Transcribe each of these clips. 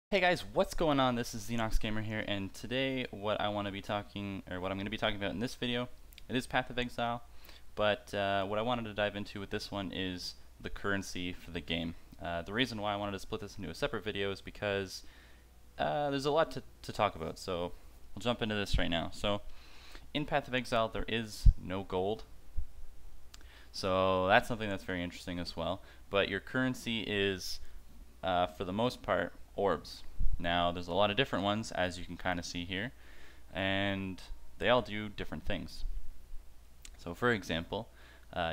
Hey guys, what's going on? This is Xenox Gamer here, and today what I'm going to be talking about in this video, it is Path of Exile, but what I wanted to dive into with this one is the currency for the game. The reason why I wanted to split this into a separate video is because there's a lot to talk about, so we'll jump into this right now. So, in Path of Exile there is no gold, so that's something that's very interesting as well, but your currency is, for the most part, orbs. Now there's a lot of different ones, as you can kind of see here, and they all do different things. So for example,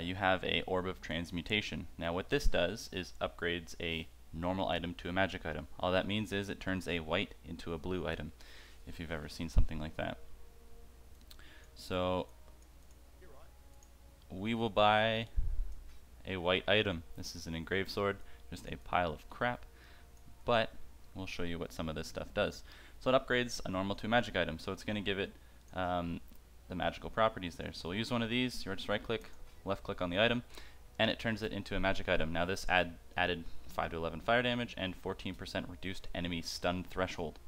you have a Orb of Transmutation. Now what this does is upgrades a normal item to a magic item. All that means is it turns a white into a blue item, if you've ever seen something like that. So we will buy a white item. This is an engraved sword, just a pile of crap, but we'll show you what some of this stuff does. So it upgrades a normal to a magic item, so it's going to give it the magical properties there. So we'll use one of these. You just right click, left click on the item, and it turns it into a magic item. Now this added 5 to 11 fire damage and 14% reduced enemy stun threshold.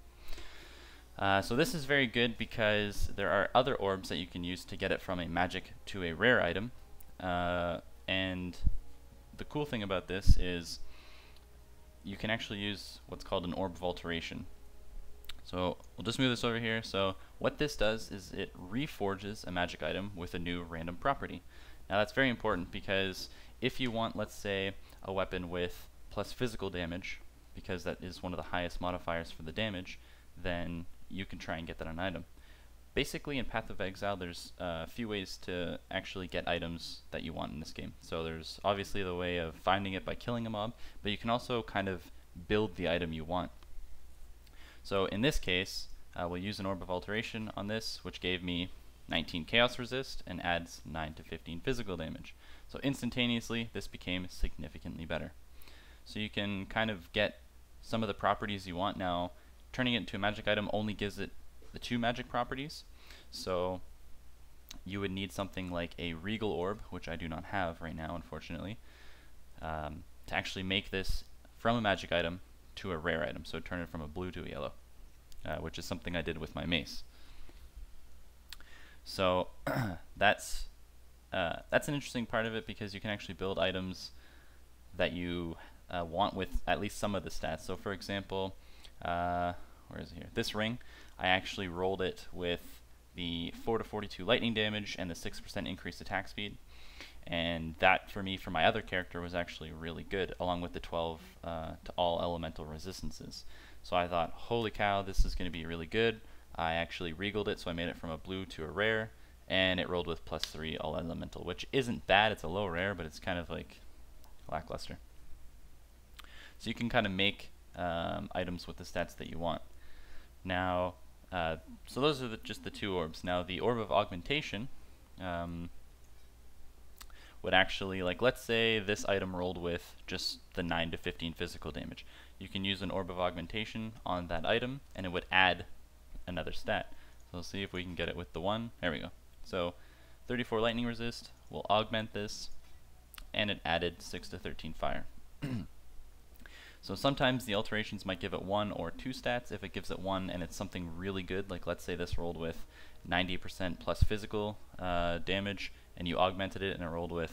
So this is very good because there are other orbs that you can use to get it from a magic to a rare item, and the cool thing about this is you can actually use what's called an orb of alteration. So we'll just move this over here. So what this does is it reforges a magic item with a new random property. Now that's very important because if you want, let's say, a weapon with plus physical damage, because that is one of the highest modifiers for the damage, then you can try and get that on an item. Basically in Path of Exile there's a few ways to actually get items that you want in this game. So there's obviously the way of finding it by killing a mob, but you can also kind of build the item you want. So in this case, we'll use an Orb of Alteration on this, which gave me 19 Chaos Resist and adds 9 to 15 physical damage. So instantaneously this became significantly better. So you can kind of get some of the properties you want. Now turning it into a magic item only gives it the 2 magic properties, so you would need something like a Regal Orb, which I do not have right now unfortunately, to actually make this from a magic item to a rare item, so turn it from a blue to a yellow, which is something I did with my mace. So that's an interesting part of it because you can actually build items that you want with at least some of the stats. So for example, where is it here? This ring, I actually rolled it with the 4 to 42 lightning damage and the 6% increased attack speed, and that for me, for my other character, was actually really good, along with the 12 to all elemental resistances. So I thought, holy cow, this is going to be really good. I actually regaled it, so I made it from a blue to a rare, and it rolled with +3 all elemental, which isn't bad. It's a low rare, but it's kind of like lackluster. So you can kind of make items with the stats that you want. Now, so those are just the 2 orbs. Now the Orb of Augmentation would actually, like, let's say this item rolled with just the 9 to 15 physical damage. You can use an Orb of Augmentation on that item and it would add another stat. So let's see if we can get it with the 1. There we go. So 34 lightning resist, we'll augment this, and it added 6 to 13 fire. So sometimes the alterations might give it 1 or 2 stats. If it gives it 1 and it's something really good, like let's say this rolled with 90% plus physical damage, and you augmented it and it rolled with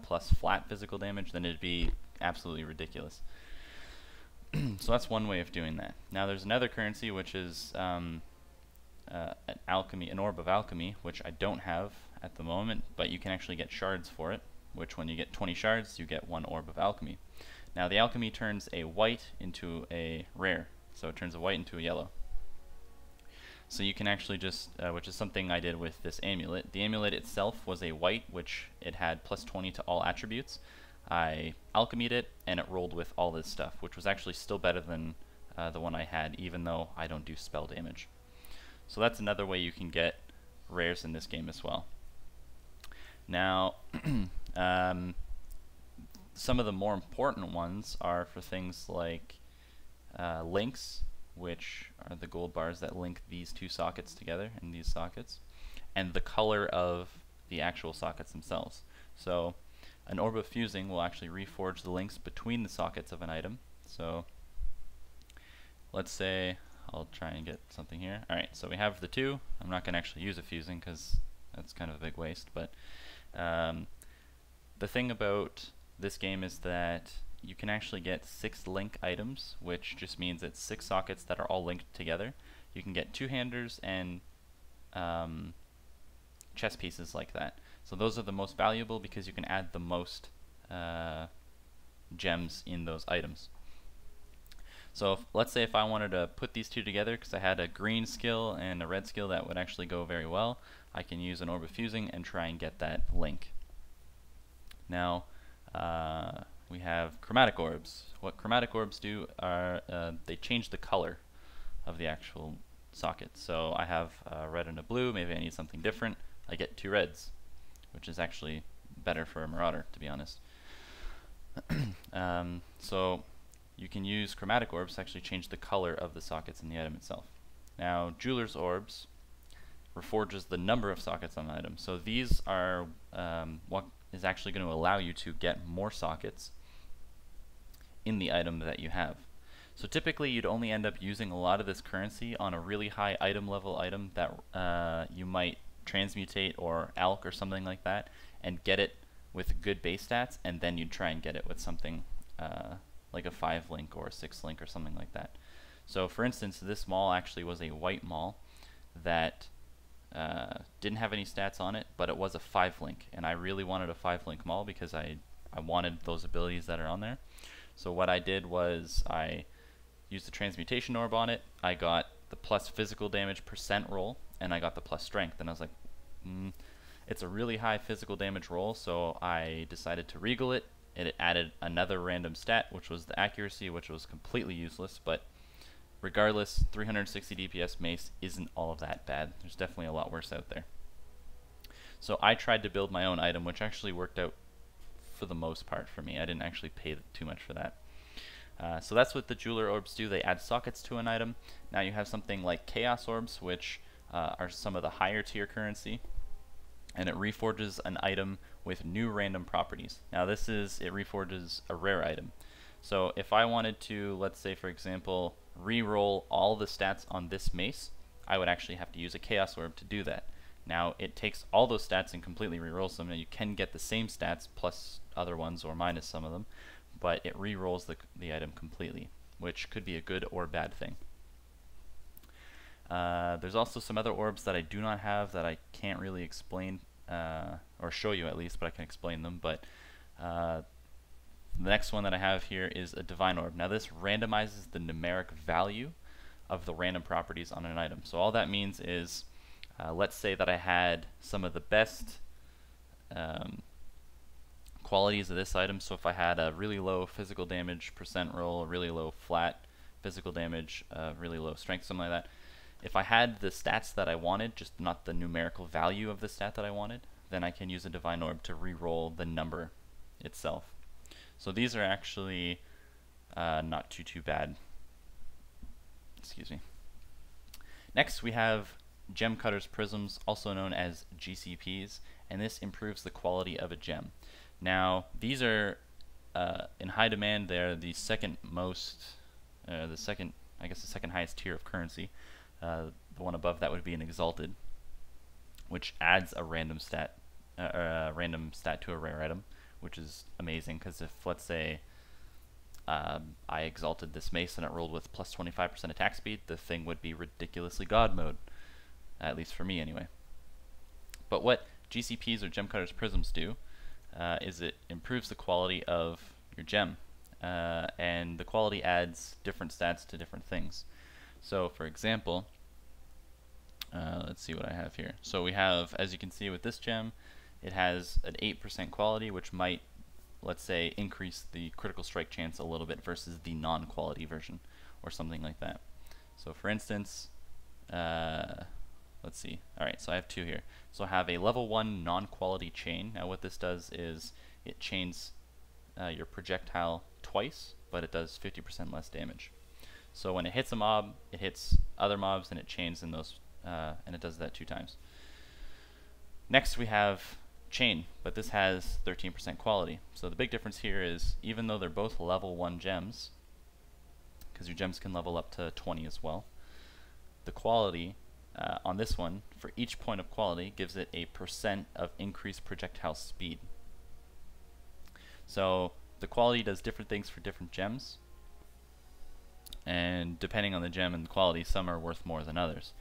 plus flat physical damage, then it'd be absolutely ridiculous. So that's one way of doing that. Now there's another currency, which is an Orb of Alchemy, which I don't have at the moment, but you can actually get shards for it, which when you get 20 shards, you get 1 Orb of Alchemy. Now the alchemy turns a white into a rare, so it turns a white into a yellow. So you can actually just, which is something I did with this amulet. The amulet itself was a white, which it had +20 to all attributes. I alchemied it, and it rolled with all this stuff, which was actually still better than the one I had, even though I don't do spell damage. So that's another way you can get rares in this game as well. Now, some of the more important ones are for things like links, which are the gold bars that link these 2 sockets together in these sockets, and the color of the actual sockets themselves. So an Orb of Fusing will actually reforge the links between the sockets of an item. So let's say I'll try and get something here. Alright, so we have the 2. I'm not going to actually use a fusing because that's kind of a big waste, but the thing about this game is that you can actually get 6 link items, which just means it's 6 sockets that are all linked together. You can get 2-handers and chess pieces like that. So those are the most valuable because you can add the most gems in those items. So let's say if I wanted to put these 2 together because I had a green skill and a red skill that would actually go very well, I can use an Orb of Fusing and try and get that link. Now we have chromatic orbs. What chromatic orbs do are they change the color of the actual socket. So I have a red and a blue, maybe I need something different. I get 2 reds, which is actually better for a Marauder, to be honest. So you can use chromatic orbs to actually change the color of the sockets in the item itself. Now, Jeweler's Orbs reforges the number of sockets on an item. So these are what is actually going to allow you to get more sockets in the item that you have. So typically you'd only end up using a lot of this currency on a really high item level item that you might transmutate or alch or something like that and get it with good base stats, and then you'd try and get it with something like a 5 link or a 6 link or something like that. So for instance, this mall actually was a white mall that didn't have any stats on it, but it was a 5 link, and I really wanted a 5 link mall because I wanted those abilities that are on there. So what I did was I used the transmutation orb on it. I got the plus physical damage % roll, and I got the plus strength, and I was like, it's a really high physical damage roll, so I decided to regal it. It added another random stat, which was the accuracy, which was completely useless, but regardless, 360 DPS mace isn't all of that bad. There's definitely a lot worse out there. So I tried to build my own item, which actually worked out for the most part for me. I didn't actually pay too much for that. So that's what the Jeweler Orbs do. They add sockets to an item. Now you have something like Chaos Orbs, which are some of the higher tier currency, and it reforges an item with new random properties. Now this is, it reforges a rare item. So if I wanted to, let's say for example, re-roll all the stats on this mace, I would actually have to use a Chaos Orb to do that. Now it takes all those stats and completely re-rolls them, and you can get the same stats plus other ones or minus some of them, but it re-rolls the item completely, which could be a good or bad thing. There's also some other orbs that I do not have that I can't really explain, or show you at least, but I can explain them. But the next one that I have here is a Divine Orb. Now this randomizes the numeric value of the random properties on an item. So all that means is, let's say that I had some of the best qualities of this item. So if I had a really low physical damage % roll, a really low flat physical damage, really low strength, something like that. If I had the stats that I wanted, just not the numerical value of the stat that I wanted, then I can use a Divine Orb to re-roll the number itself. So these are actually not too bad. Excuse me. Next we have Gem Cutter's Prisms, also known as GCPs, and this improves the quality of a gem. Now these are in high demand. They're the second most, I guess the second highest tier of currency. The one above that would be an Exalted, which adds a random stat to a rare item, which is amazing because if, let's say, I Exalted this mace and it rolled with plus 25% attack speed, the thing would be ridiculously God mode, at least for me anyway. But what GCPs or Gem Cutter's Prisms do is it improves the quality of your gem, and the quality adds different stats to different things. So for example, let's see what I have here. So we have, as you can see with this gem, it has an 8% quality, which might, let's say, increase the critical strike chance a little bit versus the non-quality version, or something like that. So for instance, let's see. Alright, so I have 2 here. So I have a level 1 non-quality chain. Now what this does is it chains your projectile twice, but it does 50% less damage. So when it hits a mob, it hits other mobs and it chains in those, and it does that 2 times. Next we have Chain, but this has 13% quality. So the big difference here is, even though they're both level 1 gems, because your gems can level up to 20 as well. The quality on this one, for each point of quality, gives it a % of increased projectile speed. So the quality does different things for different gems, and depending on the gem and the quality, some are worth more than others.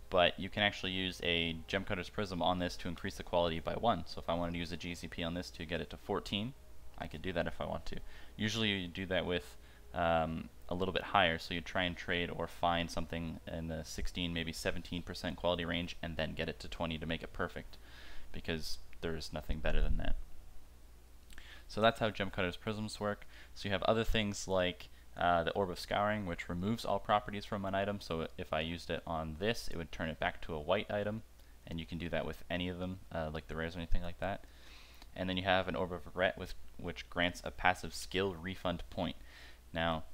But you can actually use a gem cutter's prism on this to increase the quality by 1. So if I wanted to use a GCP on this to get it to 14, I could do that if I want to. Usually you do that with a little bit higher, so you try and trade or find something in the 16, maybe 17% quality range, and then get it to 20 to make it perfect, because there's nothing better than that. So that's how gem cutter's prisms work. So you have other things like the Orb of Scouring, which removes all properties from an item. So if I used it on this, it would turn it back to a white item, and you can do that with any of them, like the rares or anything like that. And then you have an Orb of Regret, which grants a passive skill refund point. Now,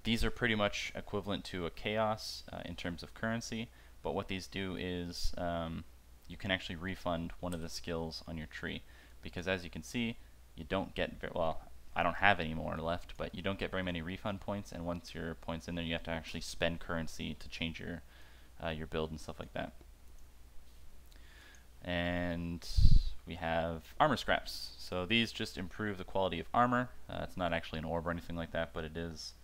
these are pretty much equivalent to a Chaos in terms of currency, but what these do is you can actually refund one of the skills on your tree, because as you can see, you don't get well, I don't have any more left, but you don't get very many refund points, and once your points in there, you have to actually spend currency to change your build and stuff like that. And we have armor scraps. So these just improve the quality of armor. It's not actually an orb or anything like that, but it is.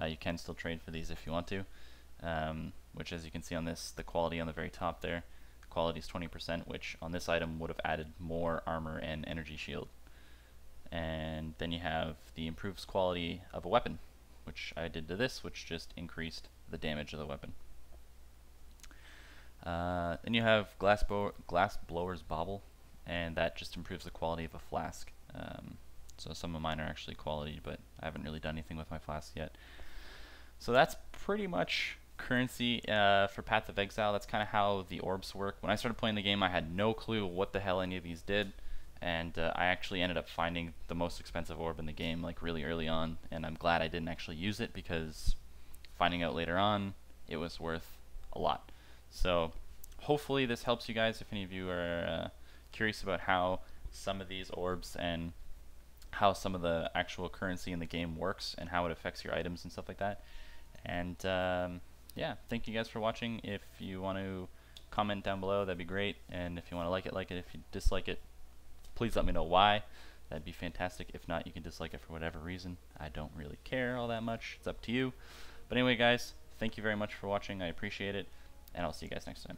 You can still trade for these if you want to, which, as you can see on this, the quality on the very top there, the quality is 20%, which on this item would have added more armor and energy shield. And then you have the improves quality of a weapon, which I did to this, which just increased the damage of the weapon. Then you have glass blower's bauble, and that just improves the quality of a flask. So some of mine are actually quality, but I haven't really done anything with my flask yet. So that's pretty much currency for Path of Exile. That's kind of how the orbs work. When I started playing the game, I had no clue what the hell any of these did, and I actually ended up finding the most expensive orb in the game like really early on, and I'm glad I didn't actually use it, because finding out later on, it was worth a lot. So hopefully this helps you guys if any of you are curious about how some of these orbs and how some of the actual currency in the game works and how it affects your items and stuff like that. And yeah, thank you guys for watching. If you want to comment down below, that'd be great, and if you want to like it. If you dislike it, please let me know why. That'd be fantastic. If not, you can dislike it for whatever reason. I don't really care all that much. It's up to you. But anyway, guys, thank you very much for watching. I appreciate it, and I'll see you guys next time.